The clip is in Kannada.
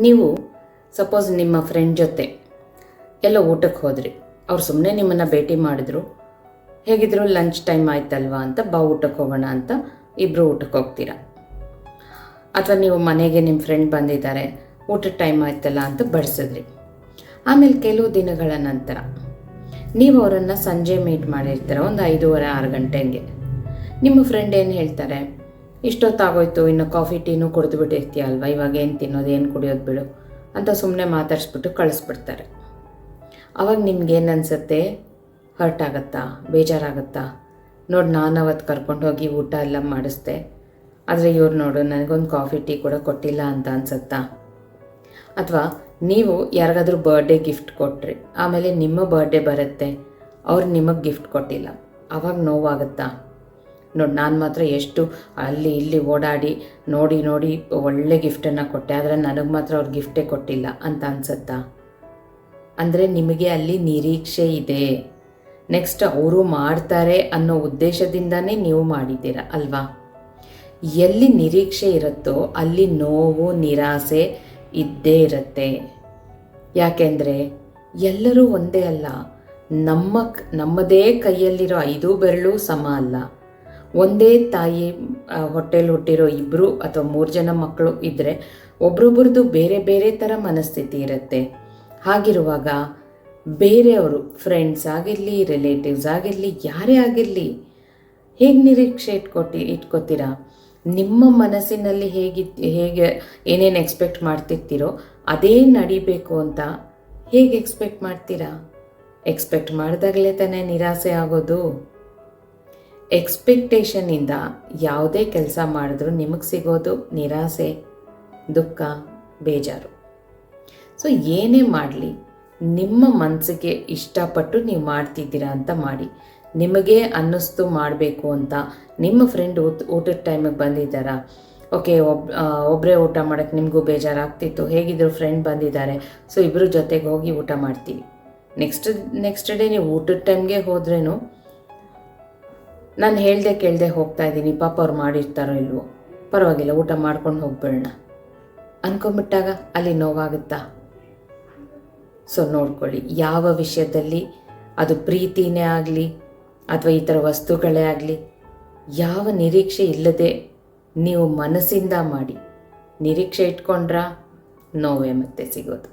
ನೀವು ಸಪೋಸ್ ನಿಮ್ಮ ಫ್ರೆಂಡ್ ಜೊತೆ ಎಲ್ಲೋ ಊಟಕ್ಕೆ ಹೋದ್ರಿ, ಅವ್ರು ಸುಮ್ಮನೆ ನಿಮ್ಮನ್ನು ಭೇಟಿ ಮಾಡಿದ್ರು, ಹೇಗಿದ್ರು ಲಂಚ್ ಟೈಮ್ ಆಯ್ತಲ್ವಾ ಅಂತ ಬಾ ಊಟಕ್ಕೆ ಹೋಗೋಣ ಅಂತ ಇಬ್ಬರು ಊಟಕ್ಕೆ ಹೋಗ್ತೀರಾ. ಅಥವಾ ನೀವು ಮನೆಗೆ ನಿಮ್ಮ ಫ್ರೆಂಡ್ ಬಂದಿದ್ದಾರೆ, ಊಟದ ಟೈಮ್ ಆಯ್ತಲ್ಲ ಅಂತ ಬಡಿಸಿದ್ರಿ. ಆಮೇಲೆ ಕೆಲವು ದಿನಗಳ ನಂತರ ನೀವು ಅವರನ್ನು ಸಂಜೆ ಮೀಟ್ ಮಾಡಿರ್ತೀರ, ಒಂದು 5:30-6 ಗಂಟೆಗೆ. ನಿಮ್ಮ ಫ್ರೆಂಡ್ ಏನು ಹೇಳ್ತಾರೆ, ಇಷ್ಟೊತ್ತಾಗೋಯ್ತು, ಇನ್ನು ಕಾಫಿ ಟೀನೂ ಕುಡಿದು ಬಿಟ್ಟಿರ್ತೀಯ ಅಲ್ವಾ, ಇವಾಗ ಏನು ತಿನ್ನೋದು ಏನು ಕುಡಿಯೋದು ಬಿಡು ಅಂತ ಸುಮ್ಮನೆ ಮಾತಾಡಿಸ್ಬಿಟ್ಟು ಕಳಿಸ್ಬಿಡ್ತಾರೆ. ಆವಾಗ ನಿಮ್ಗೇನು ಅನಿಸುತ್ತೆ? ಹರ್ಟ್ ಆಗುತ್ತಾ? ಬೇಜಾರಾಗುತ್ತಾ? ನೋಡಿ, ನಾನು ಅವತ್ತು ಕರ್ಕೊಂಡು ಹೋಗಿ ಊಟ ಎಲ್ಲ ಮಾಡಿಸ್ದೆ, ಆದರೆ ಇವ್ರು ನೋಡು ನನಗೊಂದು ಕಾಫಿ ಟೀ ಕೂಡ ಕೊಟ್ಟಿಲ್ಲ ಅಂತ ಅನಿಸುತ್ತಾ? ಅಥವಾ ನೀವು ಯಾರಿಗಾದ್ರೂ ಬರ್ಡೇ ಗಿಫ್ಟ್ ಕೊಟ್ರಿ, ಆಮೇಲೆ ನಿಮ್ಮ ಬರ್ಡೇ ಬರುತ್ತೆ, ಅವ್ರು ನಿಮಗೆ ಗಿಫ್ಟ್ ಕೊಟ್ಟಿಲ್ಲ, ಆವಾಗ ನೋವಾಗುತ್ತಾ? ನೋಡಿ, ನಾನು ಮಾತ್ರ ಎಷ್ಟು ಅಲ್ಲಿ ಇಲ್ಲಿ ಓಡಾಡಿ ನೋಡಿ ಒಳ್ಳೆ ಗಿಫ್ಟನ್ನು ಕೊಟ್ಟೆ, ಆದರೆ ನನಗೆ ಮಾತ್ರ ಅವ್ರು ಗಿಫ್ಟೇ ಕೊಟ್ಟಿಲ್ಲ ಅಂತ ಅನಿಸುತ್ತಾ? ಅಂದರೆ ನಿಮಗೆ ಅಲ್ಲಿ ನಿರೀಕ್ಷೆ ಇದೆ, ನೆಕ್ಸ್ಟ್ ಅವರು ಮಾಡ್ತಾರೆ ಅನ್ನೋ ಉದ್ದೇಶದಿಂದನೇ ನೀವು ಮಾಡಿದ್ದೀರ ಅಲ್ವಾ? ಎಲ್ಲಿ ನಿರೀಕ್ಷೆ ಇರುತ್ತೋ ಅಲ್ಲಿ ನೋವು, ನಿರಾಸೆ ಇದ್ದೇ ಇರುತ್ತೆ. ಯಾಕೆಂದರೆ ಎಲ್ಲರೂ ಒಂದೇ ಅಲ್ಲ. ನಮ್ಮದೇ ಕೈಯಲ್ಲಿರೋ 5 ಬೆರಳು ಸಮ ಅಲ್ಲ. ಒಂದೇ ತಾಯಿ ಹೊಟ್ಟೆಲಿ ಹುಟ್ಟಿರೋ 2 ಅಥವಾ 3 ಜನ ಮಕ್ಕಳು ಇದ್ದರೆ ಒಬ್ರೊಬ್ರದ್ದು ಬೇರೆ ಬೇರೆ ಥರ ಮನಸ್ಥಿತಿ ಇರುತ್ತೆ. ಹಾಗಿರುವಾಗ ಬೇರೆಯವರು, ಫ್ರೆಂಡ್ಸ್ ಆಗಿರಲಿ, ರಿಲೇಟಿವ್ಸ್ ಆಗಿರಲಿ, ಯಾರೇ ಆಗಿರಲಿ, ಹೇಗೆ ನಿರೀಕ್ಷೆ ಇಟ್ಕೋತೀರಾ? ನಿಮ್ಮ ಮನಸ್ಸಿನಲ್ಲಿ ಹೇಗೆ ಏನೇನು ಎಕ್ಸ್ಪೆಕ್ಟ್ ಮಾಡ್ತಿರ್ತೀರೋ ಅದೇ ನಡಿಬೇಕು ಅಂತ ಹೇಗೆ ಎಕ್ಸ್ಪೆಕ್ಟ್ ಮಾಡ್ತೀರಾ? ಎಕ್ಸ್ಪೆಕ್ಟ್ ಮಾಡಿದಾಗಲೇ ತಾನೇ ನಿರಾಸೆ ಆಗೋದು. ಎಕ್ಸ್ಪೆಕ್ಟೇಷನಿಂದ ಯಾವುದೇ ಕೆಲಸ ಮಾಡಿದ್ರೂ ನಿಮಗೆ ಸಿಗೋದು ನಿರಾಸೆ, ದುಃಖ, ಬೇಜಾರು. ಸೊ ಏನೇ ಮಾಡಲಿ, ನಿಮ್ಮ ಮನಸ್ಸಿಗೆ ಇಷ್ಟಪಟ್ಟು ನೀವು ಮಾಡ್ತಿದ್ದೀರಾ ಅಂತ ಮಾಡಿ. ನಿಮಗೆ ಅನ್ನಿಸ್ತು ಮಾಡಬೇಕು ಅಂತ. ನಿಮ್ಮ ಫ್ರೆಂಡ್ ಊಟದ ಟೈಮಿಗೆ ಬಂದಿದ್ದಾರಾ? ಓಕೆ, ಒಬ್ಬರೇ ಊಟ ಮಾಡೋಕ್ಕೆ ನಿಮಗೂ ಬೇಜಾರಾಗ್ತಿತ್ತು, ಹೇಗಿದ್ರು ಫ್ರೆಂಡ್ ಬಂದಿದ್ದಾರೆ, ಸೊ ಇಬ್ಬರು ಜೊತೆಗೆ ಹೋಗಿ ಊಟ ಮಾಡ್ತೀವಿ. ನೆಕ್ಸ್ಟ್ ಡೇ ನೀವು ಊಟದ ಟೈಮ್ಗೆ ಹೋದ್ರೇನು, ನಾನು ಹೇಳ್ದೆ ಕೇಳದೆ ಹೋಗ್ತಾ ಇದ್ದೀನಿ, ಪಾಪ ಅವ್ರು ಮಾಡಿರ್ತಾರೋ ಇಲ್ವೋ, ಪರವಾಗಿಲ್ಲ ಊಟ ಮಾಡ್ಕೊಂಡು ಹೋಗ್ಬಿಡೋಣ ಅಂದ್ಕೊಂಬಿಟ್ಟಾಗ ಅಲ್ಲಿ ನೋವಾಗುತ್ತಾ? ಸೊ ನೋಡ್ಕೊಳ್ಳಿ, ಯಾವ ವಿಷಯದಲ್ಲಿ, ಅದು ಪ್ರೀತಿನೇ ಆಗಲಿ ಅಥವಾ ಈ ಥರ ವಸ್ತುಗಳೇ ಆಗಲಿ, ಯಾವ ನಿರೀಕ್ಷೆ ಇಲ್ಲದೆ ನೀವು ಮನಸ್ಸಿಂದ ಮಾಡಿ. ನಿರೀಕ್ಷೆ ಇಟ್ಕೊಂಡ್ರಾ ನೋವೇ ಮತ್ತೆ ಸಿಗೋದು.